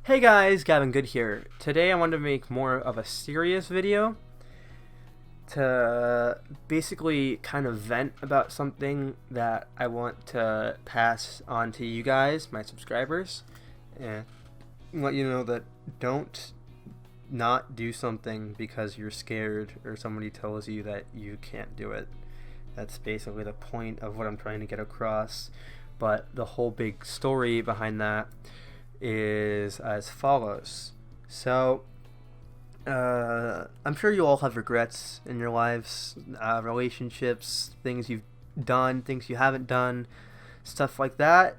Hey guys, Gavin Good here. Today I wanted to make more of a serious video to basically kind of vent about something that I want to pass on to you guys, my subscribers, and let you know that don't not do something because you're scared or somebody tells you that you can't do it. That's basically the point of what I'm trying to get across, but the whole big story behind that is as follows. So, I'm sure you all have regrets in your lives, relationships, things you've done, things you haven't done, stuff like that.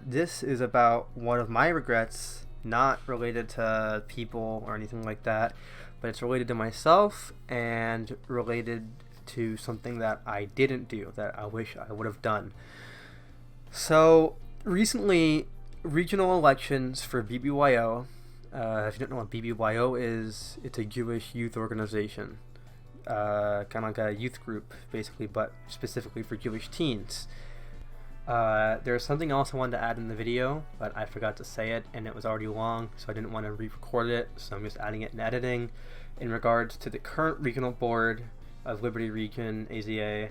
This is about one of my regrets, not related to people or anything like that, but it's related to myself and related to something that I didn't do that I wish I would have done. So, recently, regional elections for BBYO. If you don't know what BBYO is, it's a Jewish youth organization, kind of like a youth group, basically, but specifically for Jewish teens. There's something else I wanted to add in the video, but I forgot to say it, and it was already long, so I didn't want to re-record it, so I'm just adding it in editing. In regards to the current regional board of Liberty Region, AZA,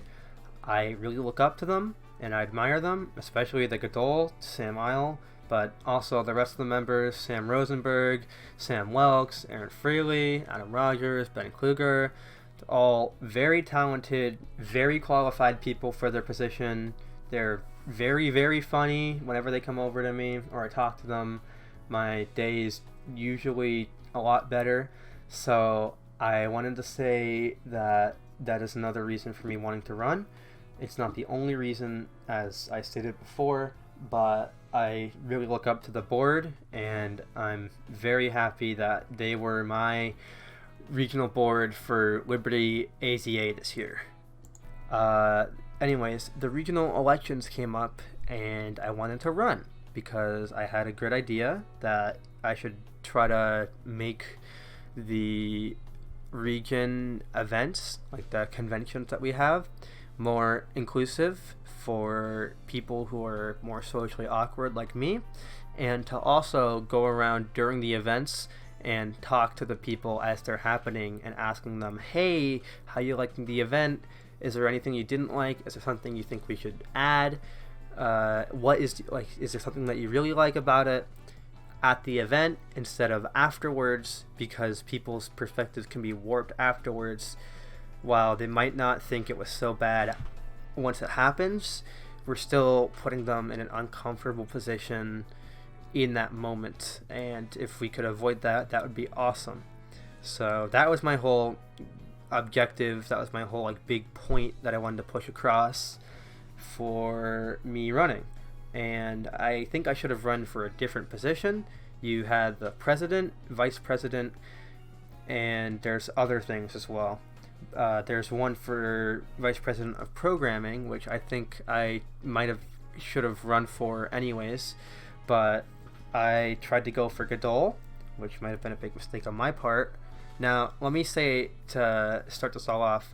I really look up to them, and I admire them, especially the Gadol, Sam Isle, but also the rest of the members, Sam Rosenberg, Sam Welks, Aaron Freely, Adam Rogers, Ben Kluger. They're all very talented, very qualified people for their position. They're very, very funny whenever they come over to me or I talk to them. My day is usually a lot better. So I wanted to say that that is another reason for me wanting to run. It's not the only reason, as I stated before, but I really look up to the board, and I'm very happy that they were my regional board for Liberty AZA this year. Anyways, the regional elections came up, and I wanted to run because I had a good idea that I should try to make the region events, like the conventions that we have, more inclusive for people who are more socially awkward like me, and to also go around during the events and talk to the people as they're happening and asking them, hey, how you liking the event? Is there anything you didn't like? Is there something you think we should add? Is there something that you really like about it at the event instead of afterwards, because people's perspectives can be warped afterwards. While they might not think it was so bad once it happens, we're still putting them in an uncomfortable position in that moment, and if we could avoid that, that would be awesome. So that was my whole objective, that was my whole big point that I wanted to push across for me running. And I think I should have run for a different position. You had the president, vice president, and there's other things as well. There's one for vice president of programming, which I think I should have run for anyways, but I tried to go for Gadol, which might have been a big mistake on my part. Now, let me say, to start this all off,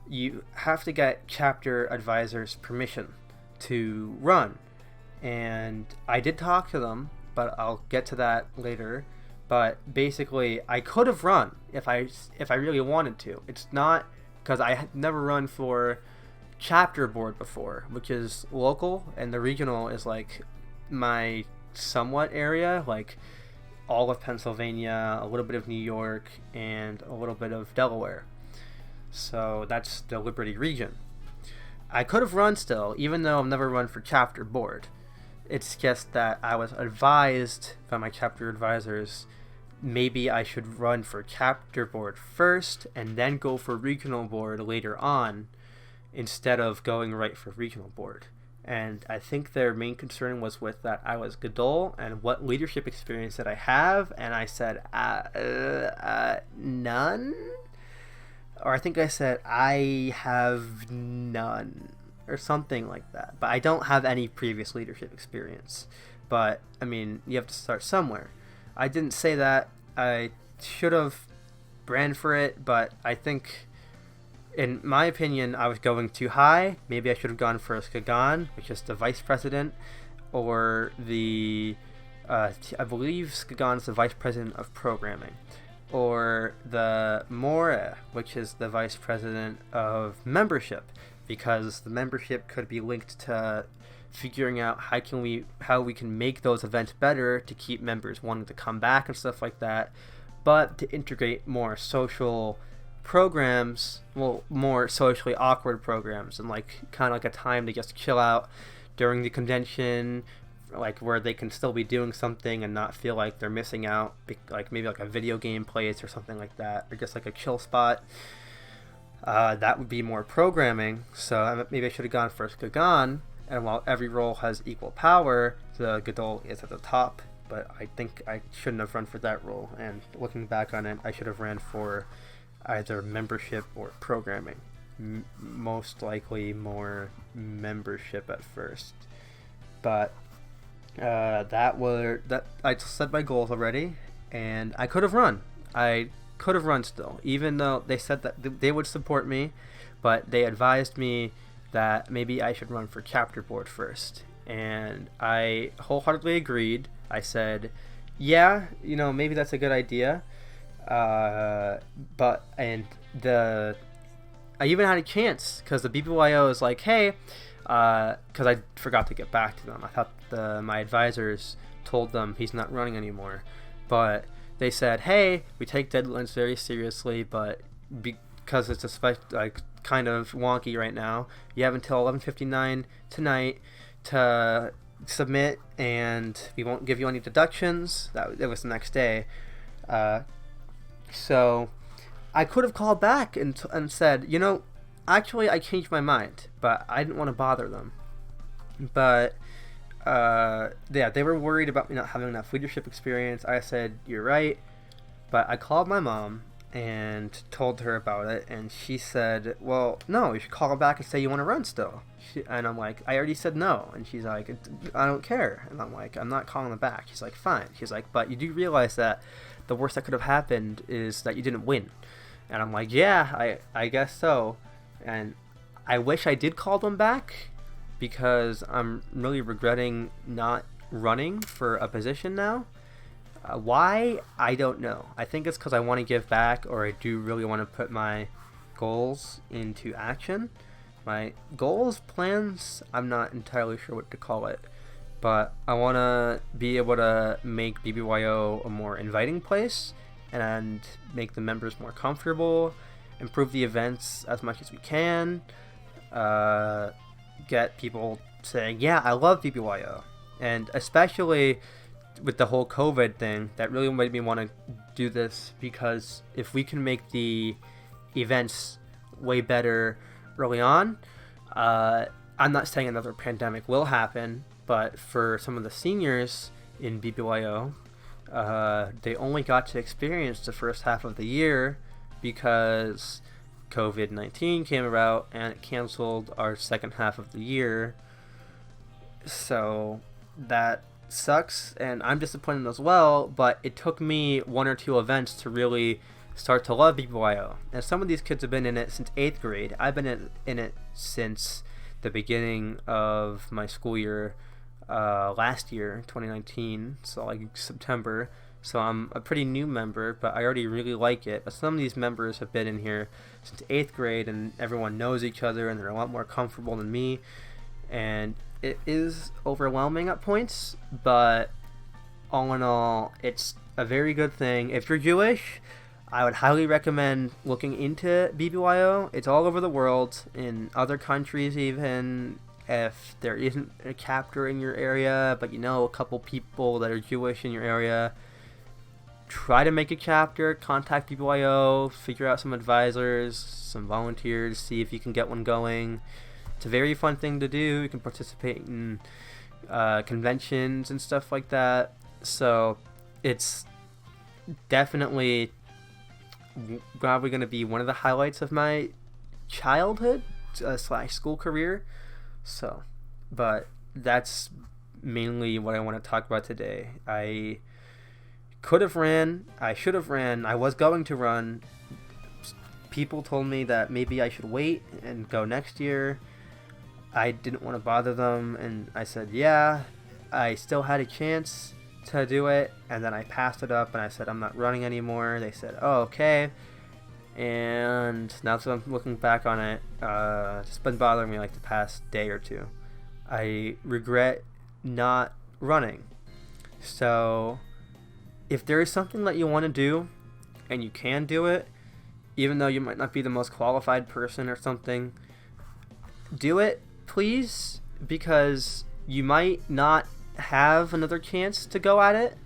you have to get chapter advisors' permission to run, and I did talk to them, but I'll get to that later. But basically, I could have run if I really wanted to. It's not, because I had never run for chapter board before, which is local, and the regional is like my somewhat area, like all of Pennsylvania, a little bit of New York, and a little bit of Delaware. So that's the Liberty region. I could have run still, even though I've never run for chapter board. It's just that I was advised by my chapter advisors maybe I should run for chapter board first and then go for regional board later on, instead of going right for regional board. And I think their main concern was with that I was Gadol and what leadership experience that I have, and I said none, or I think I said I have none or something like that, but I don't have any previous leadership experience. But I mean, you have to start somewhere. I didn't say that. I should have ran for it, but I think, in my opinion, I was going too high. Maybe I should have gone for Skagan, which is the vice president, or the I believe Skagan's the vice president of programming, or the More, which is the vice president of membership, because the membership could be linked to figuring out how we can make those events better to keep members wanting to come back and stuff like that, but to integrate more social programs, well, more socially awkward programs, and like kind of like a time to just chill out during the convention, like where they can still be doing something and not feel like they're missing out, like maybe like a video game place or something like that, or just like a chill spot. That would be more programming. So maybe I should have gone for Skagan, and while every role has equal power, the Gadol is at the top, but I think I shouldn't have run for that role, and looking back on it, I should have ran for either membership or programming. Most likely more membership at first, but that I set my goals already, and I could have run. I could have run still, even though they said that they would support me, but they advised me that maybe I should run for chapter board first, and I wholeheartedly agreed. I said, yeah, maybe that's a good idea, I even had a chance, because the BBYO is like, hey, because I forgot to get back to them. I thought my advisors told them he's not running anymore, but they said, hey, we take deadlines very seriously, but because it's kind of wonky right now, you have until 11:59 tonight to submit, and we won't give you any deductions. That was the next day. So I could have called back and said, actually I changed my mind, but I didn't want to bother them. But they were worried about me not having enough leadership experience. I said, you're right, but I called my mom and told her about it, and she said, well, no, you should call back and say you want to run still. And I'm like, I already said no. And she's like, I don't care. And I'm like, I'm not calling them back. She's like, fine. She's like, but you do realize that the worst that could have happened is that you didn't win. And I'm like, yeah, I guess so. And I wish I did call them back, because I'm really regretting not running for a position now. Why? I don't know. I think it's because I want to give back, or I do really want to put my goals into action. My goals, plans, I'm not entirely sure what to call it, but I want to be able to make BBYO a more inviting place and make the members more comfortable, improve the events as much as we can, get people saying, yeah, I love BBYO. And especially with the whole COVID thing, that really made me want to do this, because if we can make the events way better early on, I'm not saying another pandemic will happen, but for some of the seniors in BBYO, they only got to experience the first half of the year because COVID-19 came about and it canceled our second half of the year. So that sucks, and I'm disappointed as well, but it took me one or two events to really start to love BBYO. And some of these kids have been in it since 8th grade. I've been in it since the beginning of my school year, last year, 2019, so like September. So I'm a pretty new member, but I already really like it. But some of these members have been in here since 8th grade, and everyone knows each other, and they're a lot more comfortable than me. And it is overwhelming at points, but all in all, it's a very good thing. If you're Jewish, I would highly recommend looking into BBYO. It's all over the world, in other countries even. If there isn't a chapter in your area, but you know a couple people that are Jewish in your area, try to make a chapter, contact BBYO, figure out some advisors, some volunteers, see if you can get one going. It's a very fun thing to do. You can participate in conventions and stuff like that. So it's definitely probably going to be one of the highlights of my childhood / school career. So, but that's mainly what I want to talk about today. I could have ran, I should have ran, I was going to run. People told me that maybe I should wait and go next year. I didn't want to bother them, and I said, yeah, I still had a chance, to do it, and then I passed it up and I said I'm not running anymore. They said, oh, okay. And now that I'm looking back on it, it's been bothering me like the past day or two. I regret not running. So if there is something that you want to do and you can do it, even though you might not be the most qualified person or something, do it, please, because you might not have another chance to go at it.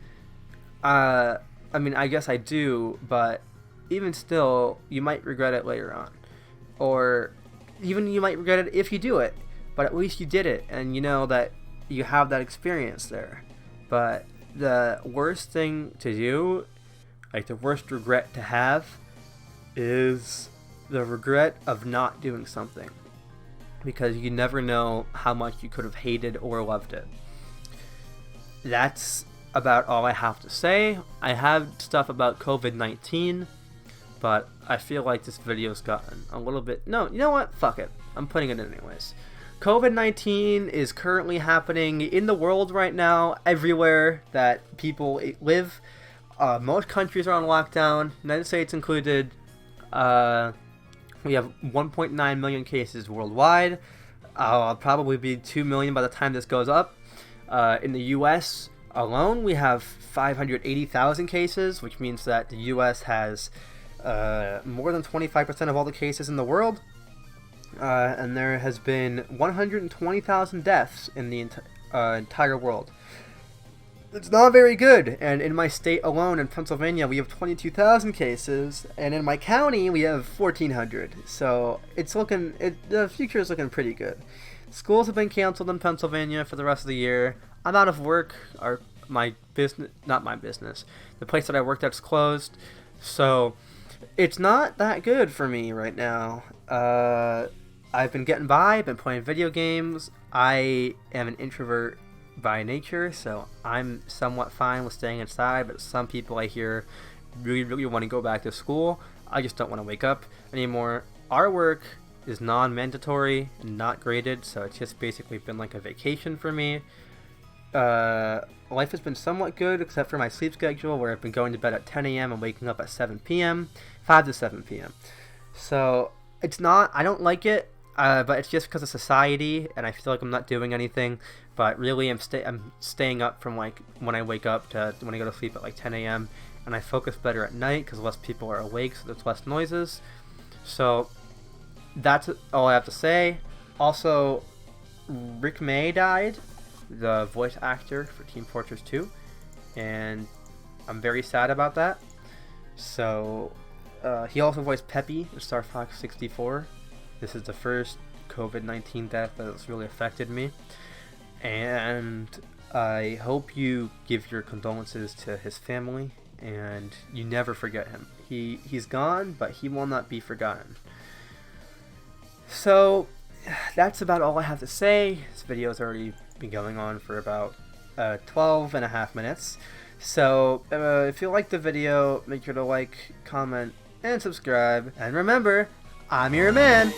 I mean, I guess I do, but even still, you might regret it later on. Or even you might regret it if you do it, but at least you did it, and you know that you have that experience there. But the worst thing to do, like the worst regret to have, is the regret of not doing something. Because you never know how much you could have hated or loved it. That's about all I have to say. I have stuff about COVID-19, but I feel like this video's gotten a little bit... No, you know what? Fuck it. I'm putting it in anyways. COVID-19 is currently happening in the world right now, everywhere that people live. Most countries are on lockdown, United States included. We have 1.9 million cases worldwide. Probably be 2 million by the time this goes up. In the U.S. alone, we have 580,000 cases, which means that the U.S. has more than 25% of all the cases in the world. And there has been 120,000 deaths in the entire world. It's not very good, and in my state alone, in Pennsylvania, we have 22,000 cases, and in my county, we have 1,400. So it's looking, the future is looking pretty good. Schools have been canceled in Pennsylvania for the rest of the year. I'm out of work. My business, not my business, the place that I worked at's closed. So it's not that good for me right now. I've been getting by, been playing video games. I am an introvert by nature, so I'm somewhat fine with staying inside, but some people I hear really want to go back to school. I just don't want to wake up anymore. Our work is non-mandatory and not graded, so it's just basically been like a vacation for me. Life has been somewhat good, except for my sleep schedule, where I've been going to bed at 10 a.m. and waking up at 7 p.m. 5 to 7 p.m. So it's not, I don't like it, but it's just because of society, and I feel like I'm not doing anything. But really, I'm staying up from like when I wake up to when I go to sleep at like 10 a.m. and I focus better at night because less people are awake, so there's less noises. So that's all I have to say. Also, Rick May died, the voice actor for Team Fortress 2, and I'm very sad about that. So he also voiced Peppy in Star Fox 64. This is the first COVID-19 death that has really affected me. And I hope you give your condolences to his family, and you never forget him. He's gone, but he will not be forgotten. So that's about all I have to say. This video has already been going on for about 12 and a half minutes. So if you like the video, make sure to like, comment, and subscribe. And remember, I'm your man.